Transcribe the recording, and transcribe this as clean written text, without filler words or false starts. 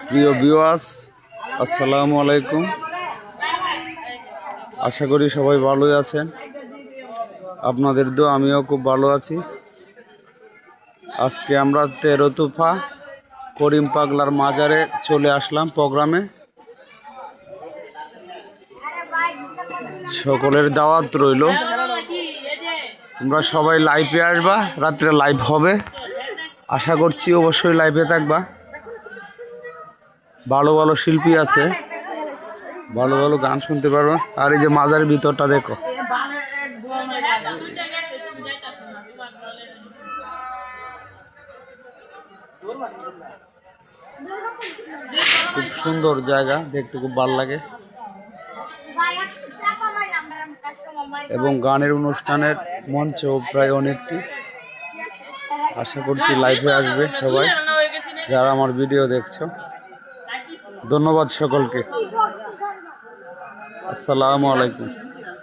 প্রিয় ভিউয়ার্স, আসসালামু আলাইকুম। আশা করি সবাই ভালোই আছেন। আপনাদের দোয়া আমিও খুব ভালো আছি। আজকে আমরা 13 তুফা করিম পাগলার মাজারে চলে আসলাম প্রোগ্রামে। সকলের দাওয়াত রইল, তোমরা সবাই লাইভে আসবা, রাত্রে লাইভ হবে। আশা করছি অবশ্যই লাইভে থাকবা। ভালো ভালো শিল্পী আছে, ভালো ভালো গান শুনতে পারবা। আর এই যে মাজারের ভিতরটা দেখো, খুব সুন্দর জায়গা, দেখতে খুব ভালো লাগে। এবং গানের অনুষ্ঠানের মঞ্চও প্রায় অনেকটি। আশা করছি লাইভে আসবে সবাই যারা আমার ভিডিও দেখছো। ধন্যবাদ সকলকে। আসসালামু আলাইকুম।